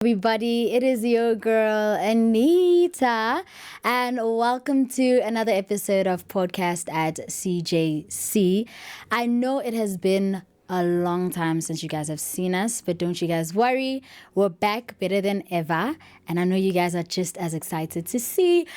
Everybody, it is your girl Anita, and welcome to another episode of Podcast at CJC. I know it has been a long time since you guys have seen us, but don't you guys worry, we're back better than ever, and I know you guys are just as excited to see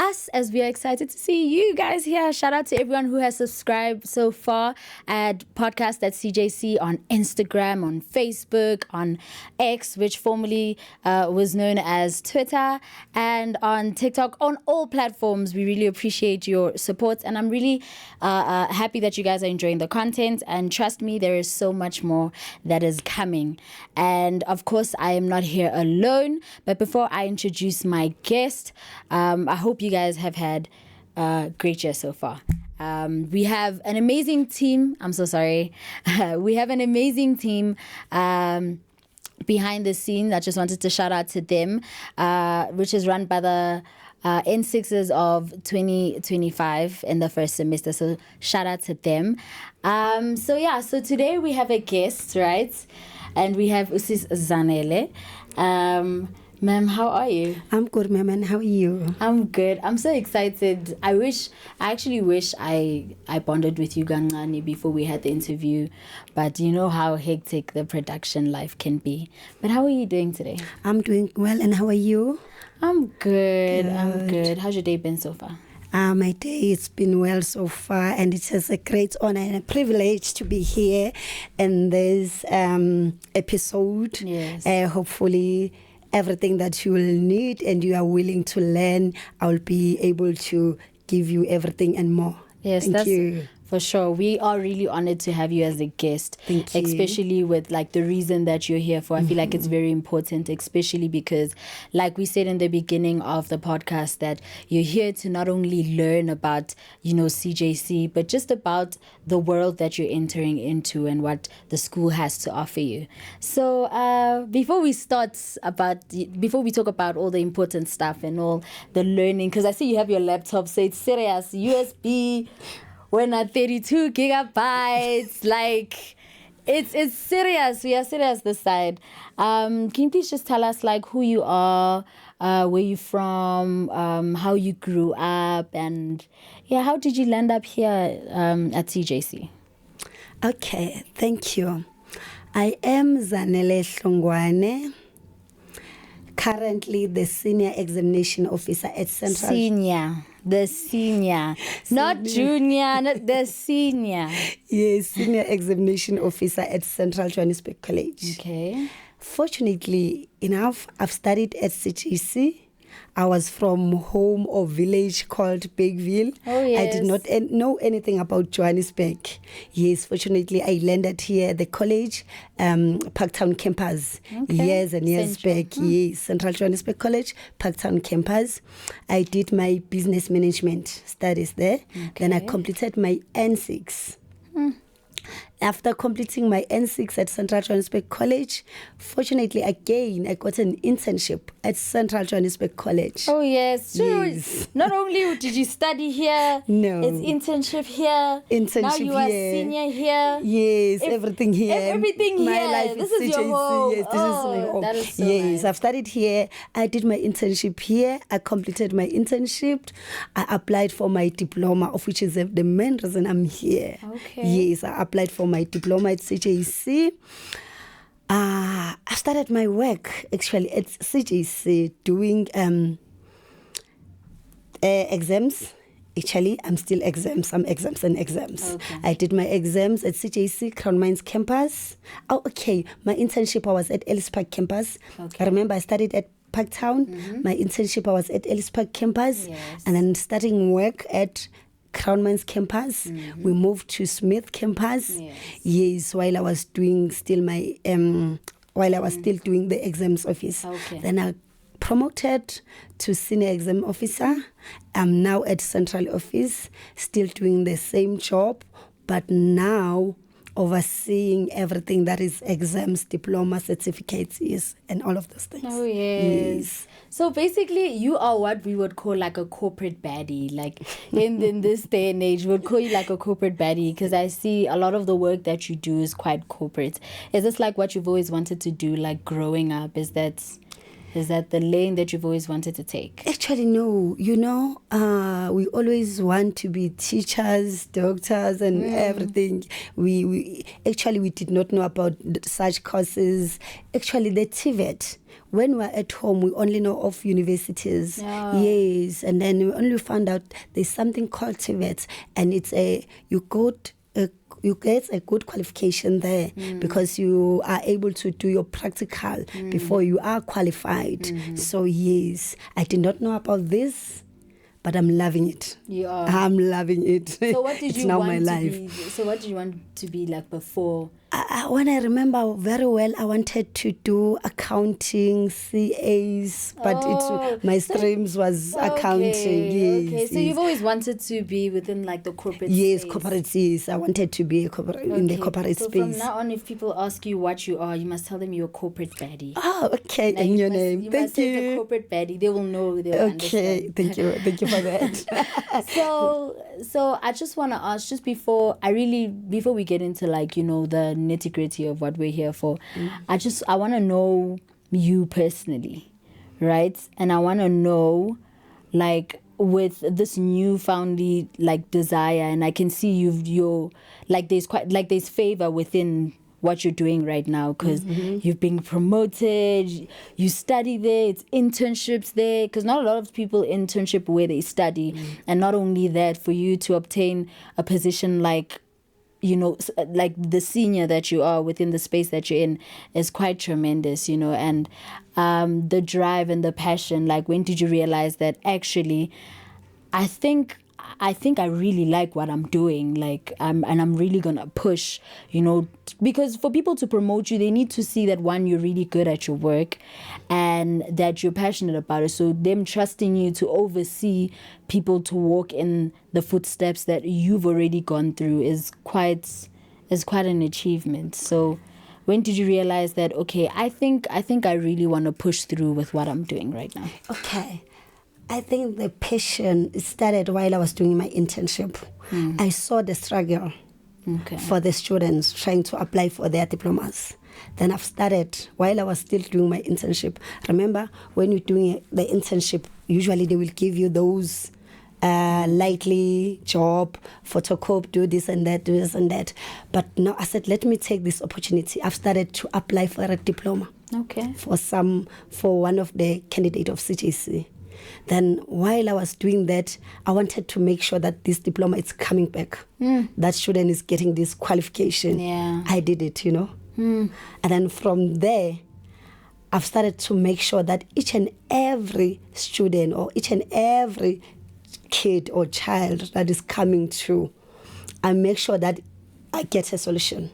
us as we are excited to see you guys here. Shout out to everyone who has subscribed so far at Podcast at CJC on Instagram, on Facebook, on X, which formerly was known as Twitter, and on TikTok, on all platforms. We really appreciate your support, and I'm really happy that you guys are enjoying the content, and trust me, there is so much more that is coming. And of course, I am not here alone, but before I introduce my guest, I hope you guys have had a great year so far. We have an amazing team. I'm so sorry. We have an amazing team behind the scenes. I just wanted to shout out to them, which is run by the N6s of 2025 in the first semester. So shout out to them. So today we have a guest, right? And we have Usis Zanele. Ma'am, how are you? I'm good, ma'am, and how are you? I'm good. I'm so excited. I actually wish I bonded with you, Gangani, before we had the interview. But you know how hectic the production life can be. But how are you doing today? I'm doing well, and how are you? I'm good. I'm good. How's your day been so far? My day has been well so far, and it's just a great honor and a privilege to be here in this episode. Yes. Hopefully, everything that you will need and you are willing to learn, I will be able to give you everything and more. Yes, Thank you. For sure. We are really honored to have you as a guest. Thank you. Especially with like the reason that you're here for. I feel like it's very important, especially because like we said in the beginning of the podcast, that you're here to not only learn about, CJC, but just about the world that you're entering into and what the school has to offer you. So before we talk about all the important stuff and all the learning, because I see you have your laptop, so it's serious, USB, when at 32 gigabytes, like it's serious. We are serious this side. Can you please just tell us like who you are, where you from, how you grew up, and how did you land up here at CJC? Okay, thank you. I am Zanele Hlongwane, currently the Senior Examination Officer at Central. The senior, not junior, not the senior. Yes, Senior Examination Officer at Central Johannesburg College. Okay. Fortunately enough, I've studied at CJC. I was from home or village called Bigville. Oh, yes. I did not know anything about Johannesburg. Yes, fortunately, I landed here at the college, Parktown campus, years and years back. Yes, Central Johannesburg College, Parktown campus. I did my business management studies there. Okay. Then I completed my N6. After completing my N6 at Central Johannesburg College, fortunately, again, I got an internship at Central Johannesburg College. Oh, yes. Sure. Yes. Not only did you study here, No. it's internship here. Internship now you are here. senior here. Yes, everything here. Everything my here. Life This is is your CJC. home. Yes, this is my home. That is so yes, nice. I've studied here. I did my internship here. I completed my internship. I applied for my diploma, of which is the main reason I'm here. Okay. Yes, I applied for my diploma at CJC. I started my work actually at CJC doing exams. Actually, I'm still exams. I'm exams and exams. Okay. I did my exams at CJC Crown Mines campus. Oh, okay. My internship I was at Ellis Park campus. Okay. I remember I studied at Parktown. My internship I was at Ellis Park campus. Yes. And then starting work at Crown Mines campus. We moved to Smith campus. Yes, while I was doing still my still doing the exams office. Okay. Then I promoted to senior exam officer. I'm now at central office, still doing the same job, but now overseeing everything that is exams, diploma, certificates, yes, and all of those things. Oh, yes. So basically, you are what we would call like a corporate baddie. Like in this day and age, we would call you like a corporate baddie because I see a lot of the work that you do is quite corporate. Is this like what you've always wanted to do, like growing up? Is that... Is that the lane that you've always wanted to take? Actually, no. You know, we always want to be teachers, doctors, and everything. We did not know about such courses. Actually, the TVET. When we're at home, we only know of universities. Oh. Yes, and then we only found out there's something called TVET, and it's you get a good qualification there because you are able to do your practical before you are qualified. So yes, I did not know about this, but I'm loving it. You are. I'm loving it. So what did it's you now want my to life. be? So what did you want to be like before? When I remember very well, I wanted to do accounting, CAs, but my streams was accounting. Yes, Okay, so you've always wanted to be within like the corporate yes, space. corporate. Yes, I wanted to be in the corporate so space. From now on, if people ask you what you are, you must tell them you're a corporate baddie. Oh, okay. Like, And your must, name. you Thank must say you. the corporate baddie. They will know. They will Okay, understand. thank you for that. So I just want to ask, just before we get into like, you know, the nitty gritty of what we're here for, I want to know you personally, right? And I want to know, like, with this newfoundly like desire, and I can see you're like there's favor within what you're doing right now because you've been promoted, you study there, it's internships there, because not a lot of people internship where they study. And not only that, for you to obtain a position like, you know, like the senior that you are within the space that you're in is quite tremendous, you know. And the drive and the passion, like, when did you realize that actually I think I really like what I'm doing, like, and I'm really gonna push, you know, because for people to promote you, they need to see that, one, you're really good at your work and that you're passionate about it. So them trusting you to oversee people to walk in the footsteps that you've already gone through is quite an achievement. So when did you realize that, okay, I think I really want to push through with what I'm doing right now? Okay. I think the passion started while I was doing my internship. I saw the struggle for the students trying to apply for their diplomas. Then I've started while I was still doing my internship. Remember, when you're doing the internship, usually they will give you those likely job, photocopy, do this and that. But now I said, let me take this opportunity. I've started to apply for a diploma. Okay. For one of the candidates of CJC. Then while I was doing that, I wanted to make sure that this diploma is coming back. That student is getting this qualification. Yeah. I did it, you know. And then from there, I've started to make sure that each and every student or each and every kid or child that is coming through, I make sure that I get a solution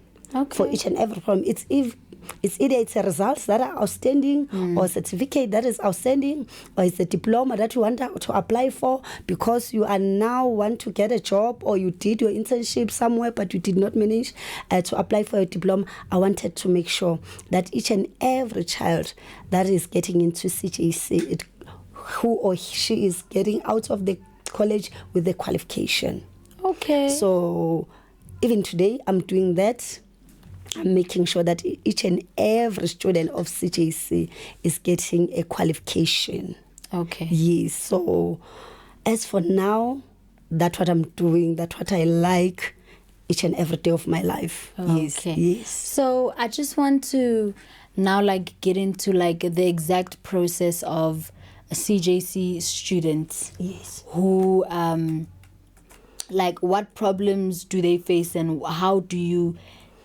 for each and every problem. It's either it's a results that are outstanding or a certificate that is outstanding, or it's a diploma that you want to apply for because you are now want to get a job, or you did your internship somewhere but you did not manage to apply for a diploma. I wanted to make sure that each and every child that is getting into CJC, who or she is getting out of the college with the qualification. Okay. So even today I'm doing that. I'm making sure that each and every student of CJC is getting a qualification. Okay. Yes. So as for now, that's what I'm doing. That's what I like each and every day of my life. Okay. Yes. So I just want to now like get into like the exact process of a CJC student. Yes. Who like what problems do they face and how do you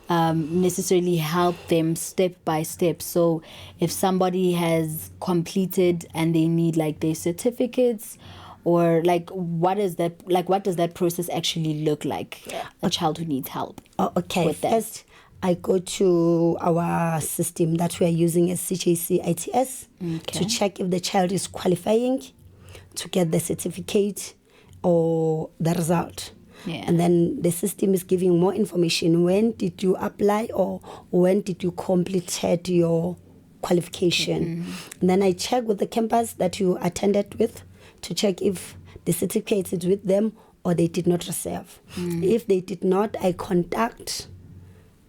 necessarily help them step by step? So if somebody has completed and they need like their certificates, or like what does that process actually look like? A child who needs help. Okay. With that. First, I go to our system that we are using as CJC ITS to check if the child is qualifying to get the certificate or the result. Yeah. And then the system is giving more information. When did you apply or when did you complete your qualification? And then I check with the campus that you attended with to check if the certificate is with them or they did not receive. If they did not, I contact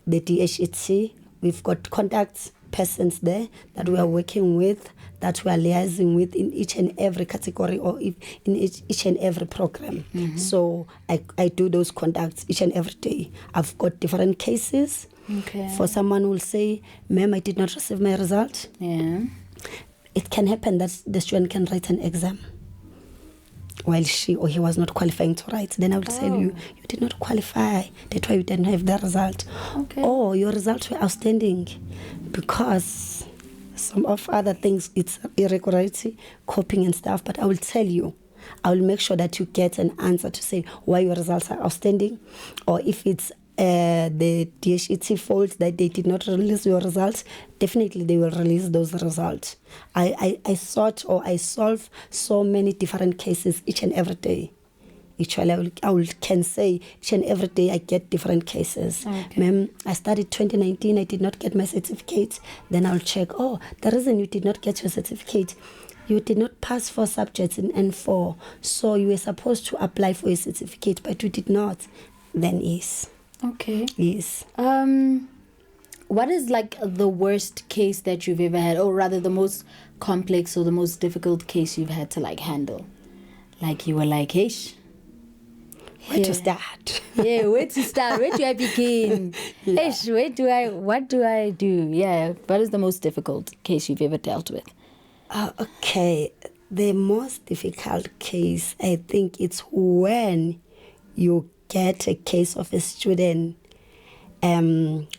the DHET. We've got contacts persons there that we are working with, that we are liaising with in each and every category or in each and every program. So I do those contacts each and every day. I've got different cases. Okay. For someone who will say, ma'am, I did not receive my result. Yeah. It can happen that the student can write an exam while she or he was not qualifying to write. Then I will tell you, you did not qualify. That's why you didn't have the result. Okay. Or your results were outstanding because some of other things, it's irregularity, copying and stuff. But I will tell you, I will make sure that you get an answer to say why your results are outstanding, or if it's the DHET fault that they did not release your results, definitely they will release those results. I solve so many different cases each and every day. Actually, I can say each and every day I get different cases. Okay. Ma'am, I started 2019, I did not get my certificate. Then I'll check, the reason you did not get your certificate, you did not pass 4 subjects in N4, so you were supposed to apply for a certificate, but you did not. Then yes. Okay. Yes. What is like the worst case that you've ever had, or rather the most complex or the most difficult case you've had to like handle? Like you were like, hey, where to start? Yeah, where to start? Where do I begin? Yeah. Hey, what do I do? Yeah, what is the most difficult case you've ever dealt with? Okay, the most difficult case, I think it's when you get a case of a student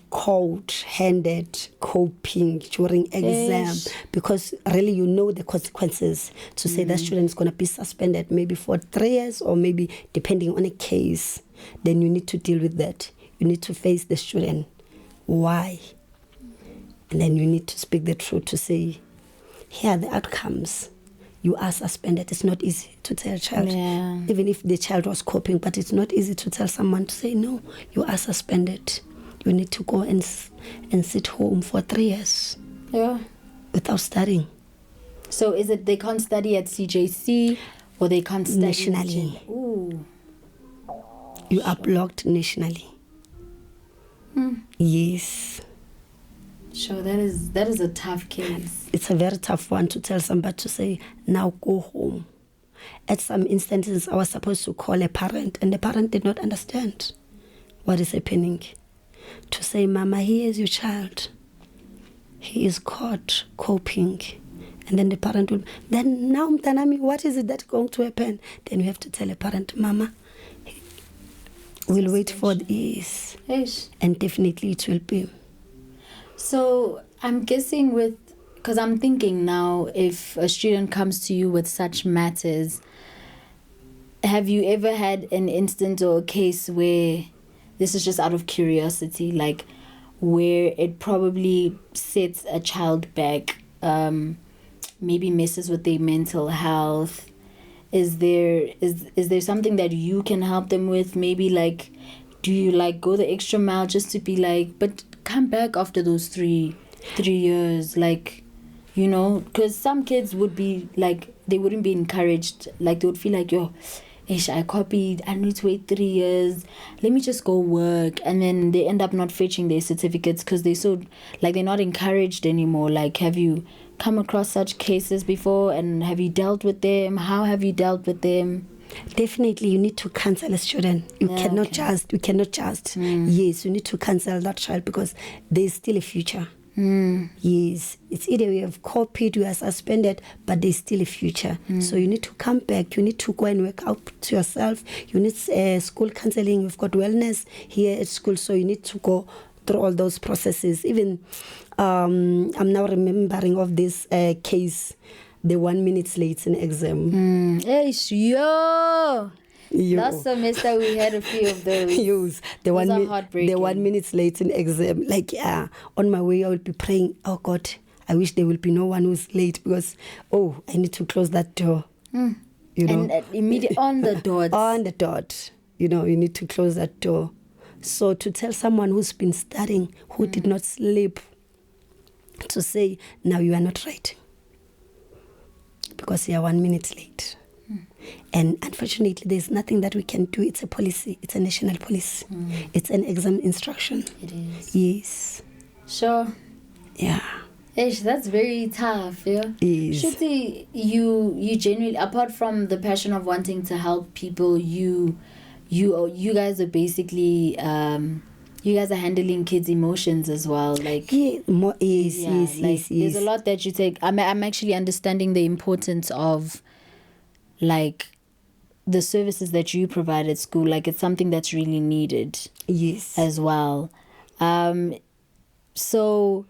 cold-handed coping during exam, because really you know the consequences to say that student is going to be suspended maybe for 3 years, or maybe depending on a case. Then you need to deal with that. You need to face the student. Why? And then you need to speak the truth to say, here are the outcomes. You are suspended. It's not easy to tell a child, even if the child was coping, but it's not easy to tell someone to say, no, you are suspended. You need to go and sit home for 3 years without studying. So is it they can't study at CJC, or they can't study nationally? Ooh. You are blocked nationally. Yes. Sure, that is a tough case. It's a very tough one to tell somebody to say, now go home. At some instances, I was supposed to call a parent, and the parent did not understand what is happening. To say, Mama, here is your child. He is caught coping. And then the parent will, then now, Mtanami, what is it that's going to happen? Then you have to tell a parent, Mama, we'll wait for this. And definitely it will be. So I'm guessing because I'm thinking now, if a student comes to you with such matters, have you ever had an instance or a case where, this is just out of curiosity, like where it probably sets a child back, maybe messes with their mental health? Is there something that you can help them with? Maybe like, do you like go the extra mile just to be like, but come back after those three years, like, you know, because some kids would be like, they wouldn't be encouraged, like they would feel like, I copied, I need to wait 3 years, let me just go work, and then they end up not fetching their certificates because they're not encouraged anymore. Like, have you come across such cases before, and have you dealt with them? How have you dealt with them? Definitely, you need to cancel a student. You cannot just. Yes, you need to cancel that child because there is still a future. Yes, it's either we have copied, we are suspended, but there's still a future. So you need to come back. You need to go and work out to yourself. You need school counseling. We've got wellness here at school, so you need to go through all those processes. Even I'm now remembering of this case, the 1 minute late in exam. Last semester we had a few of those. Yes, the 1 minute late in exam. Like, on my way I will be praying, oh God, I wish there will be no one who's late, because I need to close that door. You know, and immediately on the dot. On the dot. You know, you need to close that door. So to tell someone who's been studying, who did not sleep, to say, now you are not writing because you are 1 minute late. And unfortunately, there's nothing that we can do. It's a policy. It's a national policy. It's an exam instruction. It is. Yes. Sure. Yeah. Ish, that's very tough, yeah. Yes. Shitty, you genuinely, apart from the passion of wanting to help people, you guys are basically you guys are handling kids' emotions as well, like Yes, yes. there's a lot that you take. I'm actually understanding the importance of like the services that you provide at school. Like it's something that's really needed. Yes. As well. So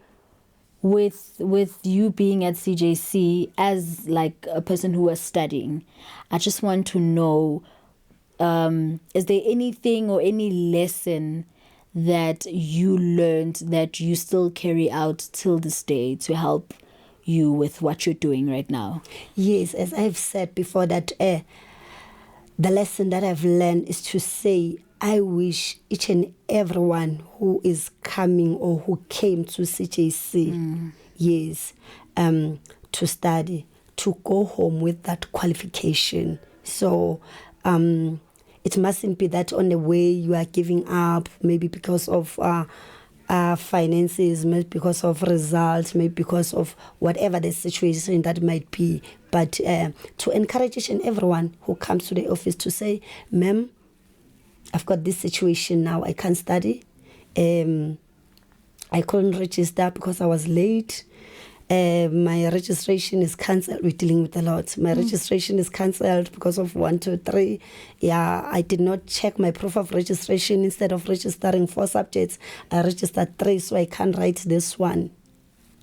with you being at CJC as like a person who was studying, I just want to know, is there anything or any lesson that you learned that you still carry out till this day to help you with what you're doing right now? Yes, as I've said before, that the lesson that I've learned is to say, I wish each and everyone who is coming or who came to CJC, yes, to study, to go home with that qualification. So it mustn't be that on the way you are giving up, maybe because of finances, maybe because of results, maybe because of whatever the situation that might be. But to encourage each and everyone who comes to the office to say, ma'am, I've got this situation now, I can't study. I couldn't register because I was late. My registration is cancelled. We're dealing with a lot. My registration is cancelled because of 1, 2, 3. Yeah, I did not check my proof of registration. Instead of registering 4 subjects, I registered 3, so I can't write this one.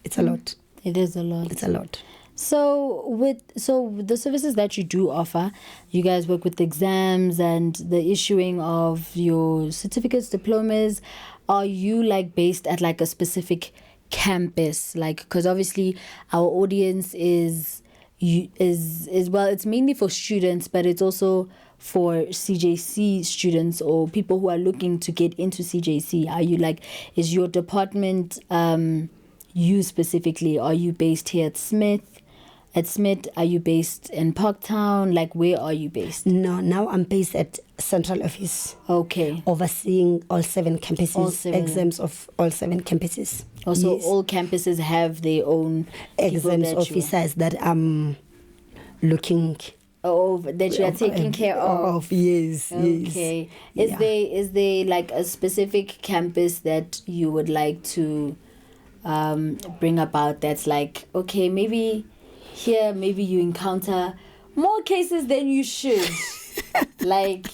It's a lot. It is a lot. It's a lot. So the services that you do offer, you guys work with exams and the issuing of your certificates, diplomas. Are you like based at like a specific campus? Like, because obviously our audience is well, it's mainly for students, but it's also for CJC students or people who are looking to get into CJC. Are you like, is your department you specifically, are you based here at Smith? At Smith, are you based in Parktown? Like, where are you based? No, now I'm based at Central Office. Okay. Overseeing all 7 campuses, All 7. exams of all 7 campuses. Also, Yes. all campuses have their own Exams officers that I'm looking that you are taking care of. Yes, Okay. yes. Is there like a specific campus that you would like to bring about that's like, okay, maybe here maybe you encounter more cases than you should. Like,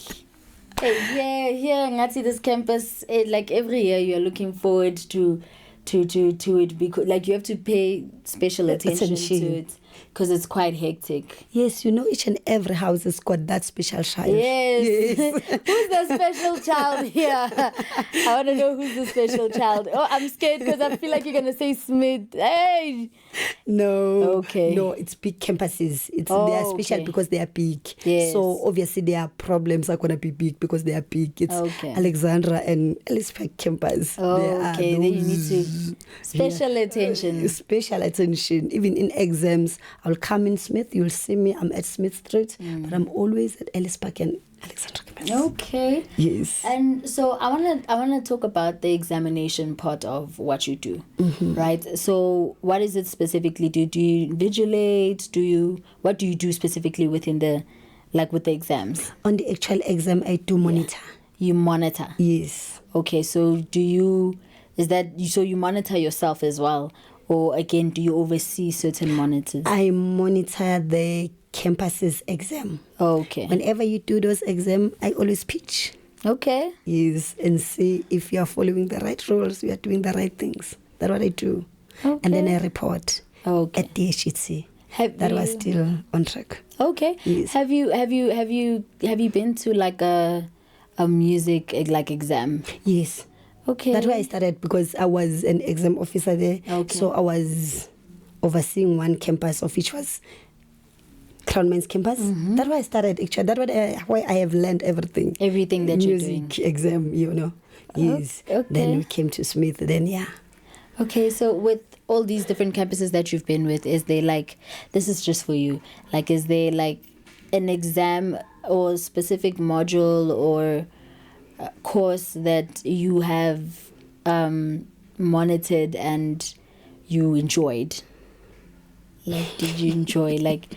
hey, here Ngati, this campus, like every year you're looking forward to it, because like you have to pay special attention to it because it's quite hectic. Yes, you know, each and every house has got that special child. Yes. Who's the special child here? I want to know who's the special child. Oh, I'm scared because I feel like you're going to say Smith. Hey. No. Okay. No, it's big campuses. They are special because they are big. Yes. So obviously their problems are going to be big because they are big. It's Alexandra and Ellisburg campus. Okay, then you need to special attention. Special attention. Even in exams, I'll come in Smith, you'll see me, I'm at Smith Street, but I'm always at Ellisburg and Alexandra campus. Okay. Yes. And so I wanna talk about the examination part of what you do, right? So what is it specifically? Do you invigilate? What do you do specifically within with the exams? On the actual exam, I do monitor. You monitor? Yes. Okay, so you monitor yourself as well? Or again, do you oversee certain monitors? I monitor the campus's exam. Okay. Whenever you do those exams, I always pitch. Okay. Yes, and see if you are following the right rules, you are doing the right things. That's what I do. Okay. And then I report at the HEC. That was still on track. Okay. Yes. Have you been to like a music like exam? Yes. Okay. That's why I started, because I was an exam officer there. Okay. So I was overseeing one campus, of which was Crown Men's campus. That's why I started, actually. That's why I have learned everything. Everything that you're doing. Music exam, you know. Yes. Okay. Then we came to Smith, then Okay, so with all these different campuses that you've been with, is there like, this is just for you, like is there like an exam or specific module or course that you have monitored and you enjoyed? Like, did you enjoy, like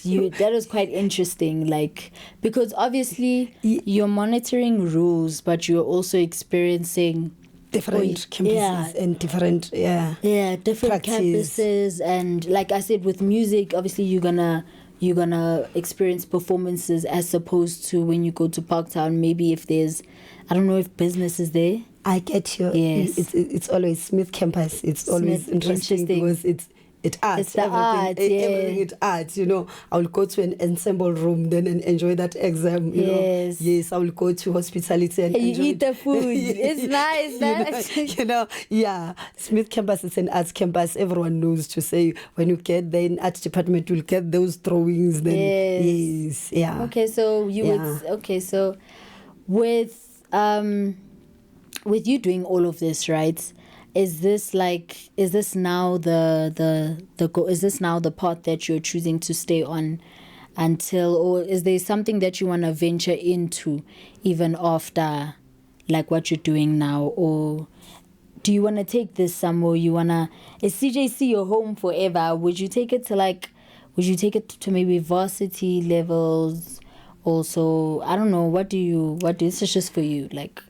you, that was quite interesting, like, because obviously you're monitoring rules, but you're also experiencing different campuses and different different practice. campuses. And like I said, with music, obviously you're gonna experience performances, as opposed to when you go to Parktown, maybe if there's, I don't know if business is there. I get you. Yes. It's always Smith campus. It's always interesting because it's art. It's the everything, art, yeah. everything it's art. You know, I will go to an ensemble room then and enjoy that exam. You know, yes. I will go to hospitality and you enjoy eat the food. It's nice. you know, yeah. Smith campus is an arts campus. Everyone knows to say when you get there in art department, you'll get those drawings. Then yes, yeah. Okay, so you would. Okay, so with you doing all of this, right? Is this now the path that you're choosing to stay on until, or is there something that you want to venture into even after like what you're doing now? Or do you want to take this somewhere? Is CJC your home forever? Would you take it to maybe varsity levels also? I don't know. This is just for you, like,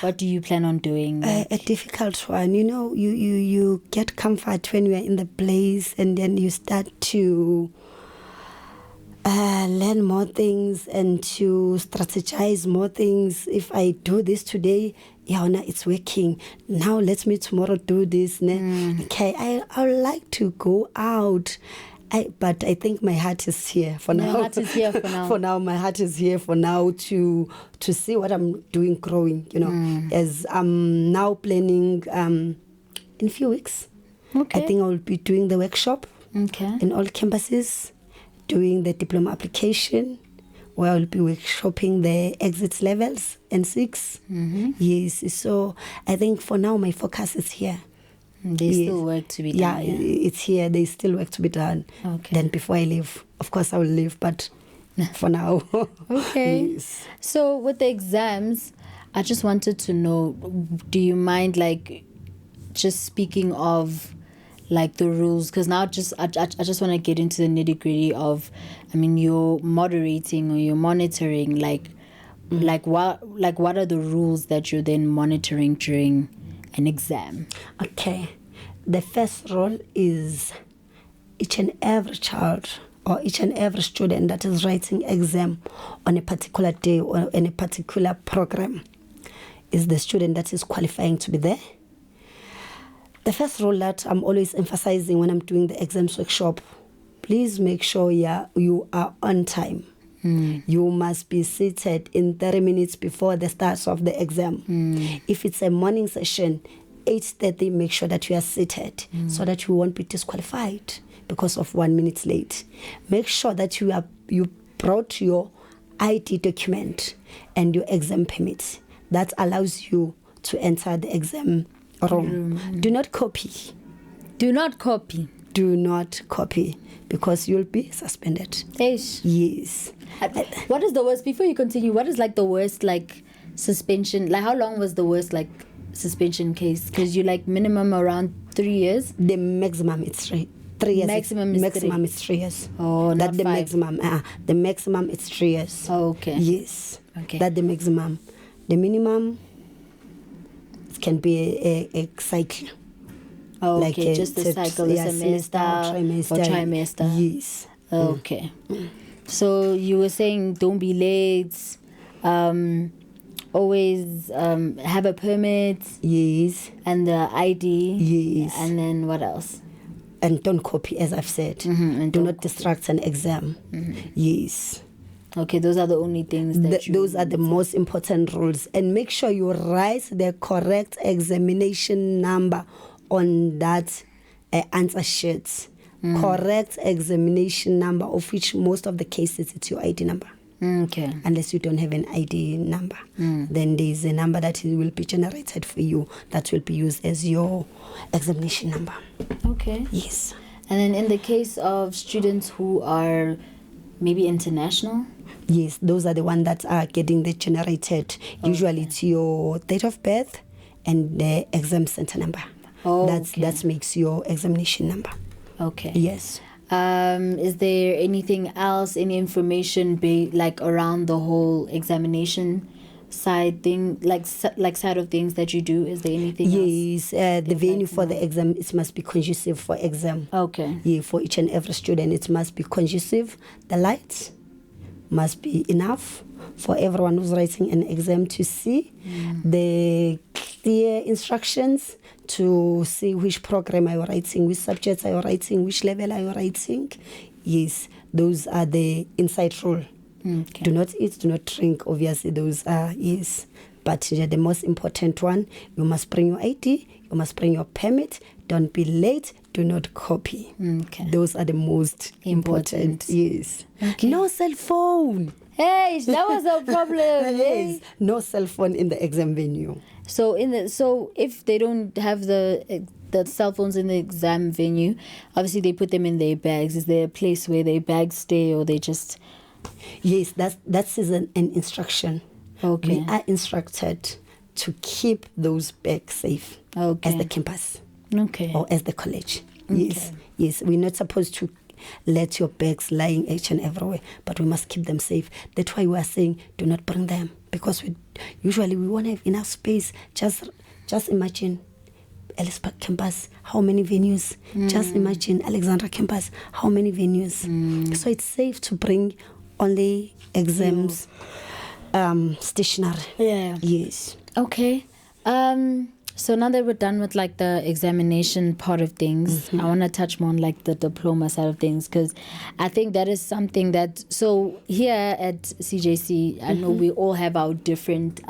what do you plan on doing? A difficult one. You know, you get comfort when you are in the place, and then you start to learn more things and to strategize more things. If I do this today, it's working. Now let me tomorrow do this. Okay, I would like to go out. But I think my heart is here for now. My heart is here for now. For now, my heart is here for now to see what I'm doing growing, you know. As I'm now planning in a few weeks. Okay. I think I will be doing the workshop in all campuses, doing the diploma application, where I will be workshopping the exit levels and 6. Yes, so I think for now my focus is here. There's still work to be done. Yeah, it's here. There's still work to be done. Okay. Then before I leave, of course I will leave, but for now. Okay. Yes. So with the exams, I just wanted to know, do you mind like just speaking of like the rules? Because now I just want to get into the nitty gritty of, I mean, you're moderating or you're monitoring, like what are the rules that you're then monitoring during an exam? Okay. The first rule is each and every child or each and every student that is writing exam on a particular day or in a particular program is the student that is qualifying to be there. The first rule that I'm always emphasizing when I'm doing the exams workshop, please make sure you are on time. You must be seated in 30 minutes before the start of the exam. If it's a morning session, 8:30, make sure that you are seated so that you won't be disqualified because of 1 minute late. Make sure that you brought your ID document and your exam permit. That allows you to enter the exam room. Do not copy. Do not copy. Do not copy because you'll be suspended. Yes. What is the worst, before you continue, what is like the worst like suspension, like how long was the worst like suspension case? Because you like minimum around 3 years? The maximum is 3 years. Maximum is 3 years. Oh, that's the 5. maximum. The maximum is 3 years. Oh, okay. Yes. Okay. That's the maximum. The minimum can be a cycle. Oh, okay, like just a cycle, a semester or trimester. Yes. Okay. So you were saying don't be late. Always have a permit. Yes. And the ID. Yes. And then what else? And don't copy, as I've said. And do not distract an exam. Yes. Okay, those are the only things those are the most important rules. And make sure you write the correct examination number on that answer sheet. Correct examination number, of which most of the cases it's your ID number. Okay. Unless you don't have an ID number, then there's a number that will be generated for you that will be used as your examination number. Okay. Yes. And then in the case of students who are maybe international? Yes, those are the ones that are getting the generated. Okay. Usually it's your date of birth and the exam center number. Oh, That makes your examination number. Okay. Yes. Is there anything else, any information like around the whole examination side thing, like side of things that you do? Is there anything else? Yes, the venue for the exam, it must be conducive for exam. Okay. Yeah, for each and every student, it must be conducive. The lights must be enough for everyone who's writing an exam to see. The clear instructions to see which program are you writing, which subjects are you writing, which level are you writing. Yes, those are the inside rule. Okay. Do not eat, do not drink. Obviously, those are, yes. But the most important one, you must bring your ID, you must bring your permit, don't be late, do not copy. Okay. Those are the most important. Yes. Okay. No cell phone. Hey, that was a problem. Yes. No cell phone in the exam venue. So if they don't have the cell phones in the exam venue, obviously they put them in their bags. Is there a place where their bags stay, or they just? Yes, that is an instruction. Okay. We are instructed to keep those bags safe as the campus. Okay. Or as the college. Okay. Yes. We're not supposed to let your bags lying each and everywhere, but we must keep them safe. That's why we are saying do not bring them, because we won't have enough space. Just imagine Ellis Park campus, how many venues? Just imagine Alexandra campus, how many venues? So it's safe to bring only exams stationery. Yeah. Yes. Okay. So now that we're done with like the examination part of things, I want to touch more on like the diploma side of things, because I think that is something that, so here at CJC, I know we all have our different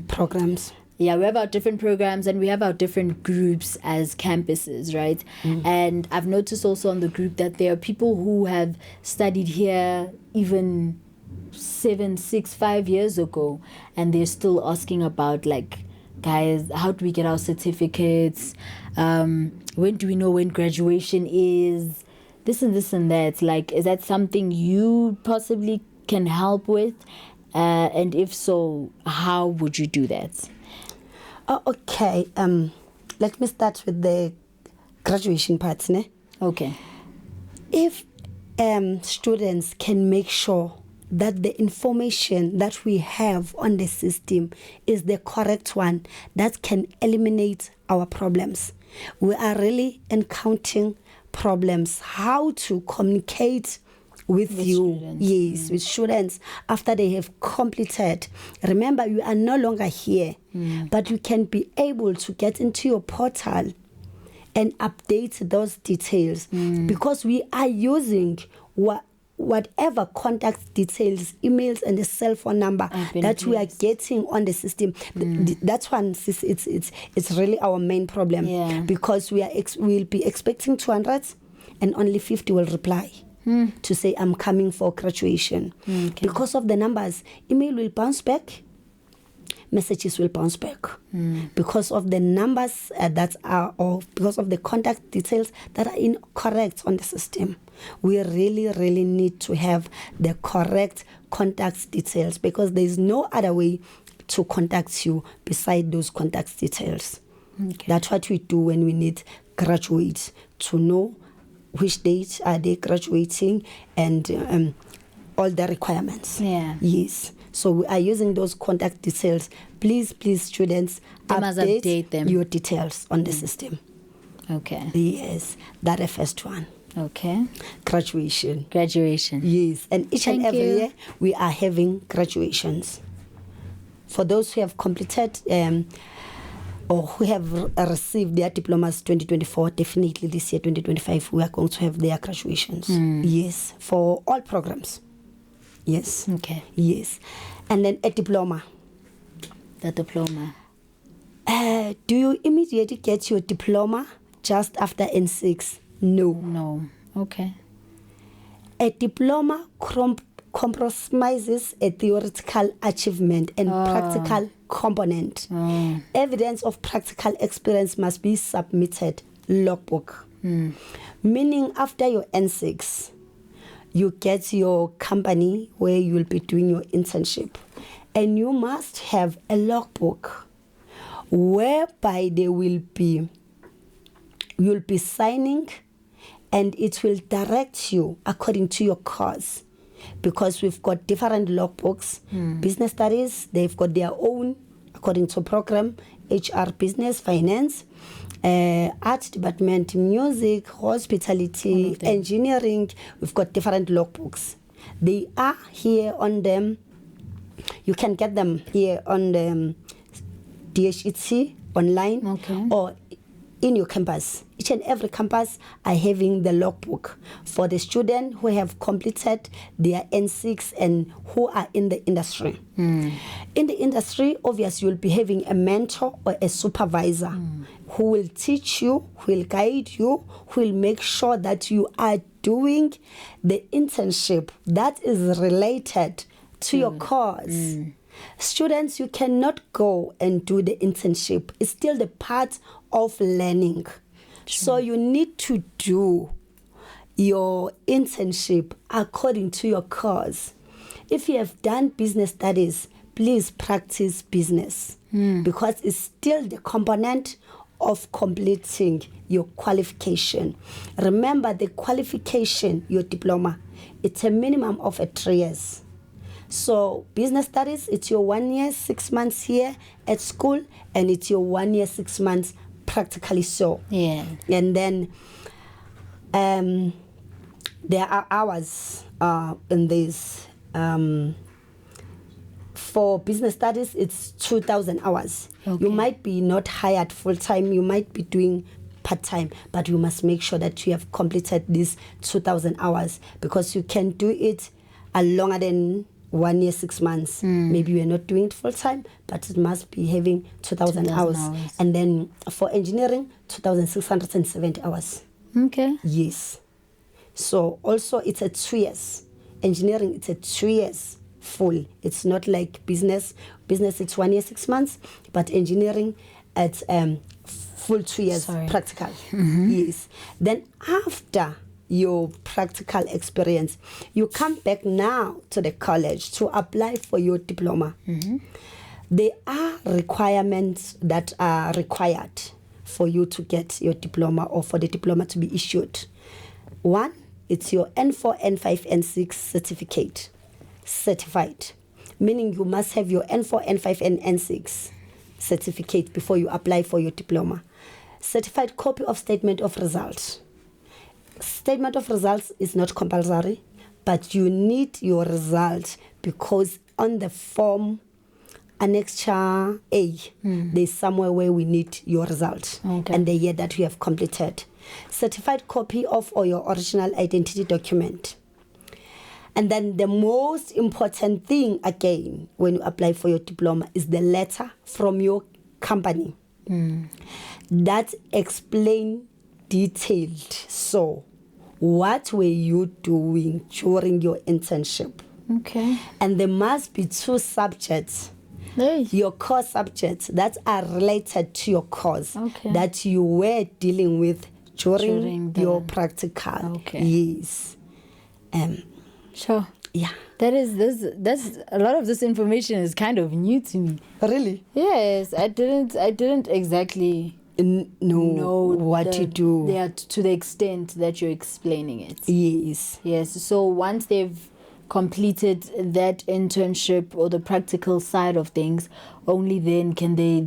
programs. Yeah, we have our different programs and we have our different groups as campuses, right? And I've noticed also on the group that there are people who have studied here even 7, 6, 5 years ago, and they're still asking about like, guys, how do we get our certificates? When do we know when graduation is? This and that. Like, is that something you possibly can help with? And if so, how would you do that? Okay. Let me start with the graduation part. Ne? Okay. If students can make sure that the information that we have on the system is the correct one, that can eliminate our problems. We are really encountering problems, how to communicate with you, students. with students after they have completed. Remember, you are no longer here, but you can be able to get into your portal and update those details, because we are using whatever contact details, emails, and the cell phone number that we are getting on the system. That's one. It's really our main problem, because we'll be expecting 200 and only 50 will reply to say I'm coming for graduation. Because of the numbers, email will bounce back, messages will bounce back, because of the numbers or because of the contact details that are incorrect on the system. We really need to have the correct contact details, because there is no other way to contact you beside those contact details. That's what we do when we need graduates, to know which dates are they graduating and all the requirements. Yes. So we are using those contact details. Please, students, update them. Your details on the system. Okay. Yes, that's the first one. Okay. Graduation. Yes. And each and every year we are having graduations. For those who have completed or who have received their diplomas 2024, definitely this year 2025 we are going to have their graduations. Yes, for all programs. Yes. Okay. Yes. And then a diploma. The diploma. Do you immediately get your diploma just after N6? No. Okay. A diploma compromises a theoretical achievement and practical component. Evidence of practical experience must be submitted, logbook. Meaning after your N6, you get your company where you will be doing your internship, and you must have a logbook whereby there will be you'll be signing, and it will direct you according to your course, because we've got different logbooks. Business studies, they've got their own according to program. HR, business, finance, art department, music, hospitality, engineering. We've got different logbooks. They are here on them. You can get them here on the DHET online, or in your campus. Each and every campus are having the logbook for the students who have completed their N6 and who are in the industry. In the industry, obviously, you'll be having a mentor or a supervisor who will teach you, who will guide you, who will make sure that you are doing the internship that is related to your course. Students, you cannot go and do the internship. It's still the part of learning. So you need to do your internship according to your course. If you have done business studies, please practice business, because it's still the component of completing your qualification. Remember, the qualification, your diploma, it's a minimum of 3 years. So business studies, it's your 1 year, 6 months here at school, and it's your 1 year, 6 months practically so. Yeah. And then there are hours in this. For business studies, it's 2,000 hours. You might be not hired full-time, you might be doing part-time, but you must make sure that you have completed these 2,000 hours, because you can do it longer than 1 year, 6 months. Maybe you're not doing it full-time, but it must be having 2,000 hours. And then for engineering, 2,670 hours. Okay. Yes. So also it's a 2 years. Engineering, it's a 2 years full. It's not like business. Business, it's 1 year, 6 months, but engineering, it's full 2 years practical. Yes. Then after your practical experience, you come back now to the college to apply for your diploma. There are requirements that are required for you to get your diploma, or for the diploma to be issued. One, it's your N4, N5, N6 certified, meaning you must have your N4, N5, and N6 certificate before you apply for your diploma. Certified copy of statement of results. Statement of results is not compulsory, but you need your result, because on the form annexure A, there's somewhere where we need your result and the year that you have completed. Certified copy of or your original identity document. And then the most important thing, again, when you apply for your diploma, is the letter from your company that explain detailed. So, what were you doing during your internship? And there must be 2 subjects, your core subjects that are related to your course, that you were dealing with during your practical. Yes. Sure. Yeah. That's a lot of this information is kind of new to me. Really? Yes, I didn't exactly know what to do. Yeah, to the extent that you're explaining it. Yes. Yes. So once they've completed that internship or the practical side of things, only then can they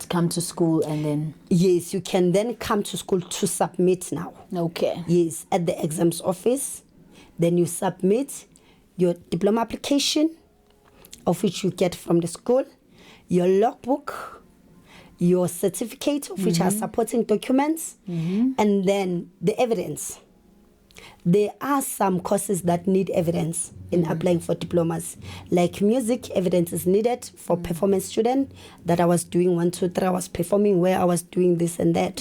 come to school and then... Yes, you can then come to school to submit now. Okay. Yes, at the exams office. Then you submit your diploma application, of which you get from the school, your logbook, your certificate, of which are supporting documents, and then the evidence. There are some courses that need evidence in applying for diplomas. Like music, evidence is needed for performance student, that I was doing 1, 2, 3, I was performing where I was doing this and that.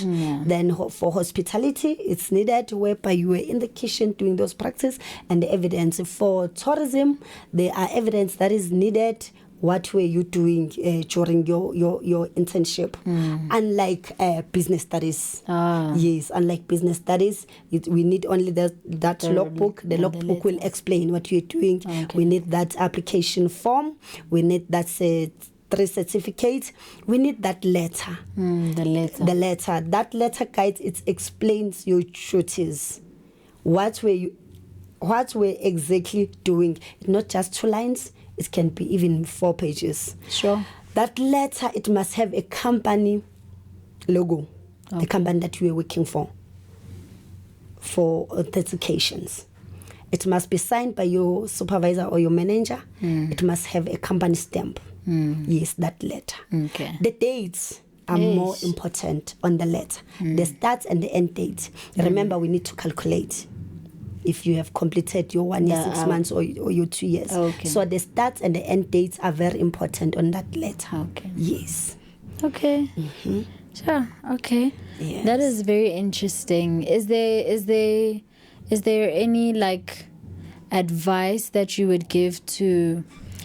Then for hospitality, it's needed whereby you were in the kitchen doing those practice, and the evidence. For tourism, there are evidence that is needed. What were you doing during your internship? Unlike business studies. Yes, unlike business studies, we need only that logbook. The logbook will explain what you're doing. We need that application form. We need that 3 certificates, we need that letter. The letter. The letter. That letter, guys, it explains your duties. What we're exactly doing. Not just 2 lines. It can be even 4 pages. Sure. That letter, it must have a company logo. Okay. The company that you are working for authentications. It must be signed by your supervisor or your manager. It must have a company stamp. Yes, that letter. Okay. The dates are more important on the letter. The start and the end date. Remember, we need to calculate if you have completed your 1 year, 6 months, or your 2 years. Okay. So the start and the end dates are very important on that letter. Okay. Yes. Okay. Sure. Okay. Yes. That is very interesting. Is there any like advice that you would give to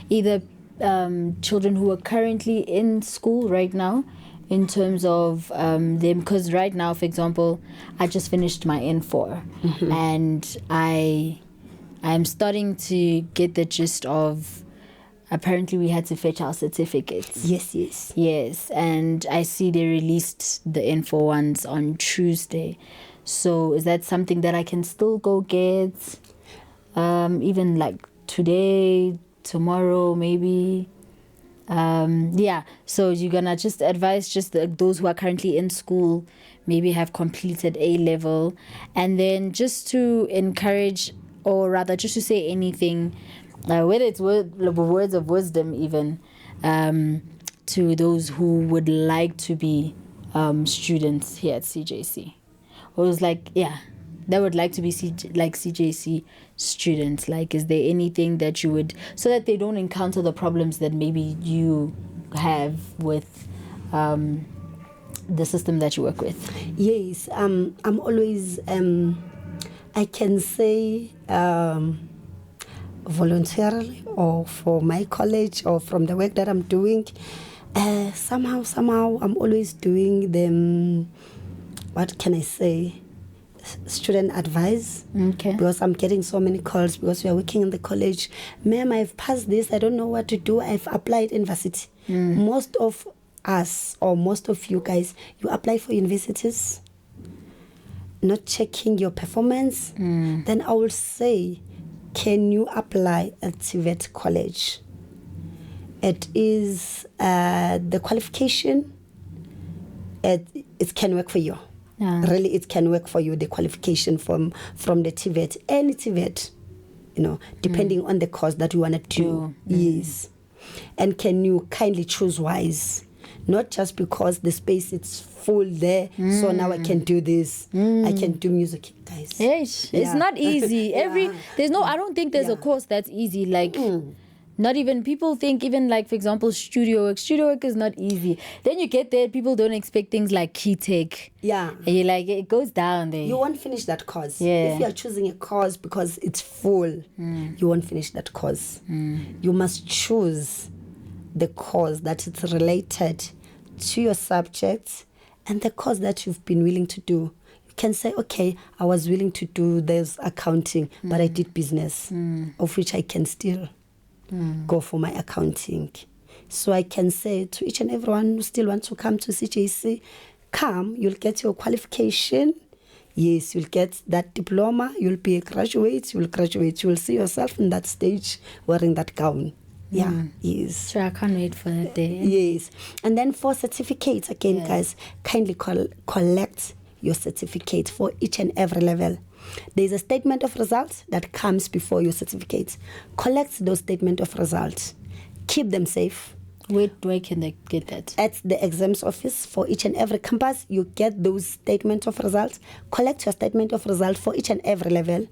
either children who are currently in school right now, in terms of them? Because right now, for example, I just finished my N4, and I'm starting to get the gist of. Apparently, we had to fetch our certificates. Yes. And I see they released the N4 ones on Tuesday. So is that something that I can still go get? Even like today, tomorrow, maybe? So you're gonna just advise just those who are currently in school, maybe have completed A level, and then just to encourage, or rather just to say anything, whether it's words of wisdom even, to those who would like to be students here at CJC, or was like, that would like to be CJC students. Like, is there anything that you would, so that they don't encounter the problems that maybe you have with the system that you work with? Yes, I'm always, I can say, voluntarily, or for my college, or from the work that I'm doing, somehow I'm always doing them, what can I say, student advice. Okay. Because I'm getting so many calls because we are working in the college. Ma'am, I've passed this, I don't know what to do, I've applied university. Most of us, or most of you guys, you apply for universities, not checking your performance. Then I will say, can you apply at TVET College? It is the qualification, it can work for you. Really, it can work for you, the qualification from the TVET, any TVET, depending on the course that you want to do. Yes. And can you kindly choose wise? Not just because the space is full there, so now I can do this. I can do music, guys. Yes, it's not easy. I don't think there's a course that's easy. Like, not even, people think even like, for example, studio work is not easy. Then you get there, people don't expect things like key tech. And you're like, it goes down there. You won't finish that course. If you are choosing a course because it's full, you won't finish that course. You must choose the course that is related to your subject and the course that you've been willing to do. You can say, okay, I was willing to do this accounting, but I did business, of which I can still go for my accounting. So I can say to each and everyone who still wants to come to CJC, come, you'll get your qualification. Yes, you'll get that diploma, you'll be a graduate, you'll see yourself in that stage wearing that gown. Yes. Sure, I can't wait for that day. Yes. And then for certificates, again, guys, kindly collect your certificate for each and every level. There's a statement of results that comes before your certificate. Collect those statement of results. Keep them safe. Where can they get that? At the exams office for each and every campus, you get those statement of results. Collect your statement of results for each and every level.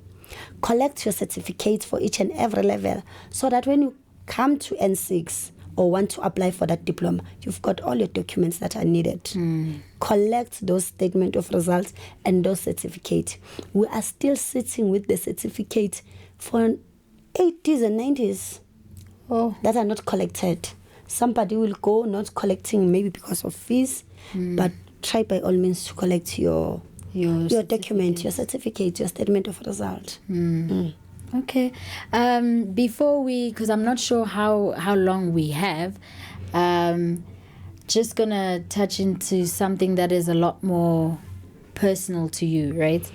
Collect your certificate for each and every level, so that when you come to N6 or want to apply for that diploma, you've got all your documents that are needed. Collect those statement of results and those certificates. We are still sitting with the certificate for 80s and 90s that are not collected. Somebody will go not collecting, maybe because of fees, but try by all means to collect your document, your certificate, your statement of result. Okay. Before we, because I'm not sure how long we have, Just gonna touch into something that is a lot more personal to you, right?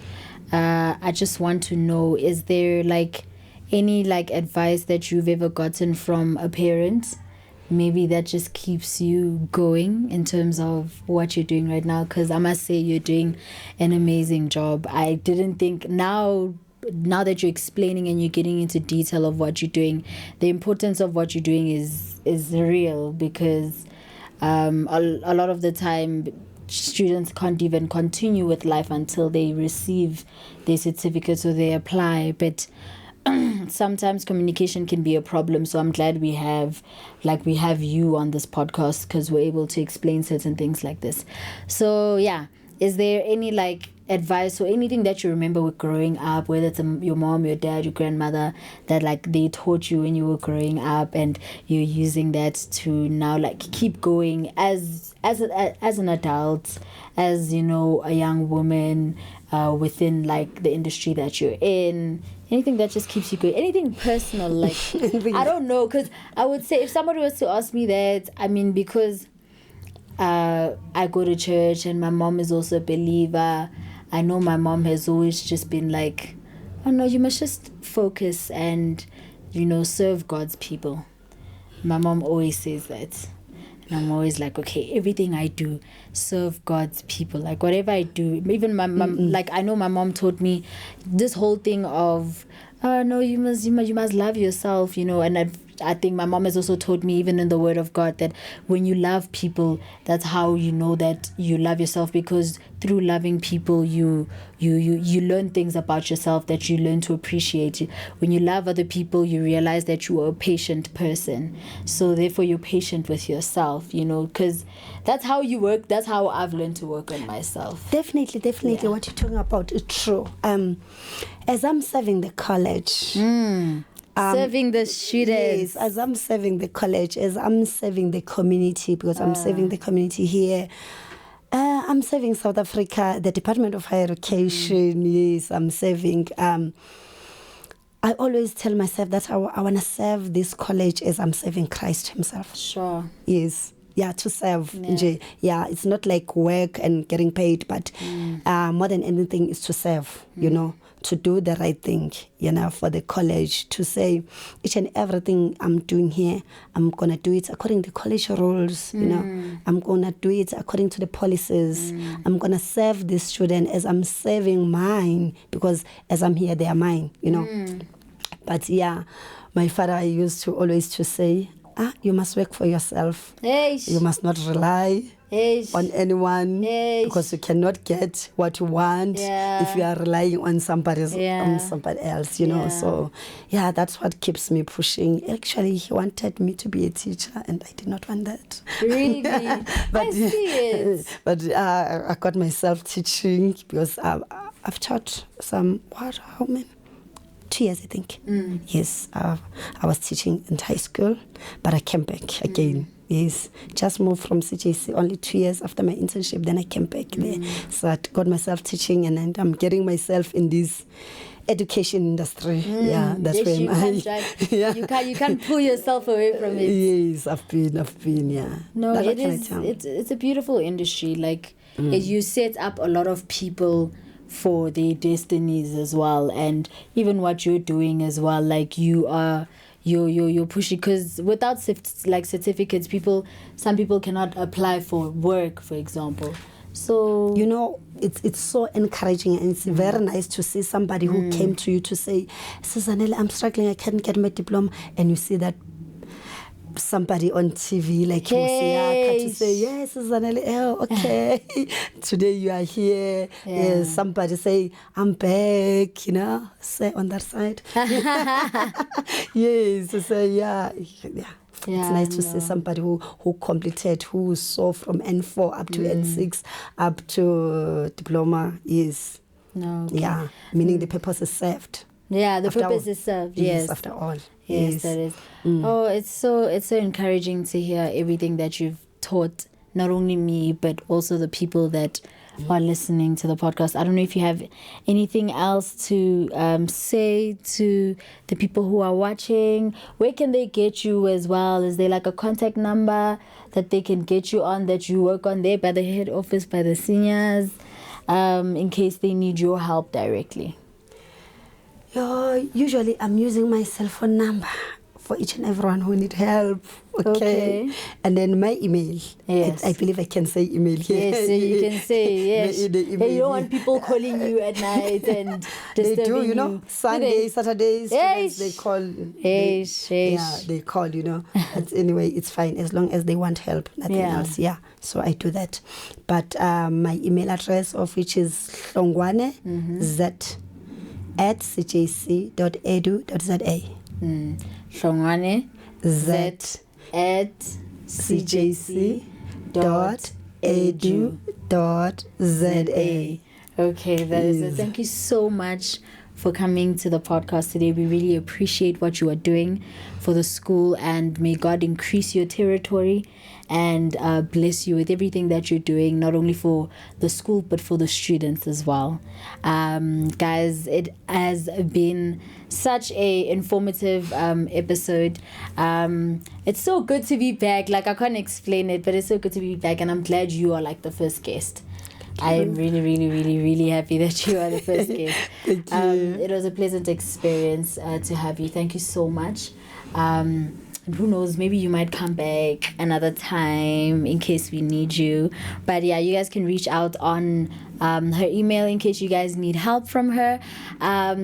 I just want to know, is there like any like advice that you've ever gotten from a parent, maybe that just keeps you going in terms of what you're doing right now? Because I must say you're doing an amazing job. I didn't think now that you're explaining and you're getting into detail of what you're doing, the importance of what you're doing is real, because a lot of the time students can't even continue with life until they receive their certificates or they apply. But sometimes communication can be a problem, so I'm glad we have you on this podcast, because we're able to explain certain things like this. So yeah, is there any like advice or anything that you remember with growing up, whether it's your mom, your dad, your grandmother, that like they taught you when you were growing up and you're using that to now like keep going as an adult, as you know, a young woman within like the industry that you're in? Anything that just keeps you going, anything personal, like I don't know, because I would say if somebody was to ask me that, I mean, because I go to church and my mom is also a believer, I know my mom has always just been like, oh no, you must just focus and, you know, serve God's people. My mom always says that. And I'm always like, okay, everything I do, serve God's people. Like whatever I do, even my mom, like I know my mom taught me this whole thing of, oh no, you must love yourself, you know. And I think my mom has also taught me, even in the Word of God, that when you love people, that's how you know that you love yourself, because through loving people, you learn things about yourself that you learn to appreciate. When you love other people, you realize that you are a patient person. So therefore, you're patient with yourself, you know, because that's how you work. That's how I've learned to work on myself. Definitely. Yeah. What you're talking about is true. As I'm serving the college. Serving the students. Yes, as I'm serving the college, as I'm serving the community, because I'm serving the community here. I'm serving South Africa, the Department of Higher Education. Yes, I'm serving. I always tell myself that I want to serve this college as I'm serving Christ himself. Sure. Yes. Yeah, to serve. Yeah, it's not like work and getting paid, but more than anything is to serve, you know, to do the right thing, you know, for the college, to say each and everything I'm doing here, I'm going to do it according to college rules, you know, I'm going to do it according to the policies. I'm going to serve this student as I'm serving mine, because as I'm here, they are mine, you know. But yeah, my father used to always to say, you must work for yourself. You must not rely on anyone, because you cannot get what you want if you are relying on somebody else, you know. So yeah, that's what keeps me pushing. Actually, he wanted me to be a teacher and I did not want that. Really? But I see it. But I got myself teaching, because I've taught how many? 2 years, I think. Yes, I was teaching in high school, but I came back again. Yes, just moved from CJC only 2 years after my internship. Then I came back there. So I got myself teaching, and then I'm getting myself in this education industry. Yeah, that's where you can't pull yourself away from it. Yes, I've been. Yeah. No, it is. It's a beautiful industry. Like you set up a lot of people for their destinies as well, and even what you're doing as well, like you're pushing, because without certificates, some people cannot apply for work, for example. So you know, it's so encouraging, and it's very nice to see somebody who came to you to say, Zanele, I'm struggling, I can't get my diploma, and you see that somebody on TV like you say, to say, yes, Zanele, oh, okay, today you are here. Yes, somebody say, I'm back, you know, say on that side. Yes, to say, yeah. It's nice to see somebody who completed, who saw from N4 up to N6, up to Diploma. Yes. No. Okay. Yeah, meaning the purpose is served. Yeah, the purpose is served. Yes, after all. Yes, that is. Oh, it's so encouraging to hear everything that you've taught, not only me, but also the people that are listening to the podcast. I don't know if you have anything else to say to the people who are watching. Where can they get you as well? Is there like a contact number that they can get you on, that you work on there by the head office, by the seniors, in case they need your help directly? Usually I'm using my cell phone number for each and everyone who need help. Okay. And then my email. Yes. I believe I can say email here. Yes, so you can say, yes. Email. You don't want people calling you at night and disturbing they do, you know. Sundays, Saturdays, students, they call. They call, you know. But anyway, it's fine as long as they want help, nothing else. Yeah. So I do that. But my email address, of which is Hlongwane, z@cjc.edu.za. Hlongwane z@cjc.edu.za. Okay, that is it. Thank you so much for coming to the podcast today. We really appreciate what you are doing for the school, and may God increase your territory and bless you with everything that you're doing, not only for the school but for the students as well. Guys, it has been such a informative episode. It's so good to be back. Like, I can't explain it, but it's so good to be back, and I'm glad you are like the first guest. I am really, really, really, really happy that you are the first guest. Thank you. It was a pleasant experience to have you. Thank you so much. And who knows, maybe you might come back another time in case we need you. But yeah, you guys can reach out on her email in case you guys need help from her.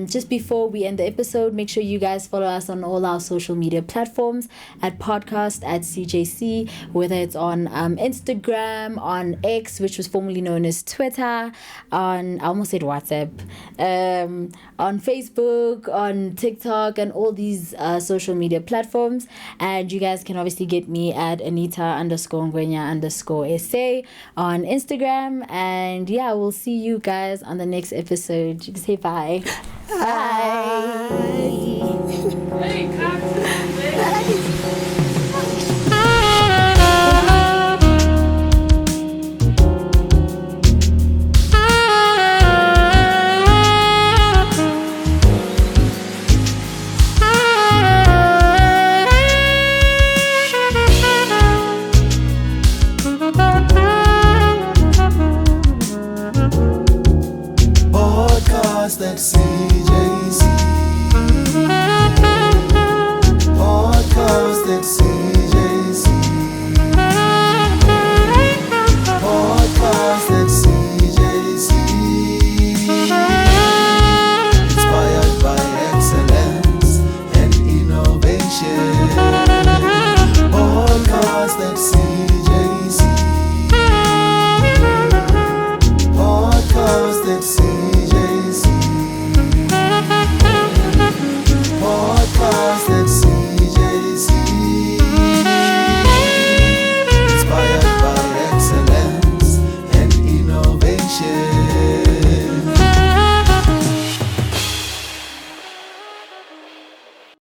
Just before we end the episode, make sure you guys follow us on all our social media platforms at podcast at CJC, whether it's on Instagram, on X, which was formerly known as Twitter, I almost said WhatsApp, on Facebook, on TikTok, and all these social media platforms. And you guys can obviously get me at Anita_Ngwenya_SA on Instagram. And yeah, we'll see you guys on the next episode. You can say bye. Bye. Bye.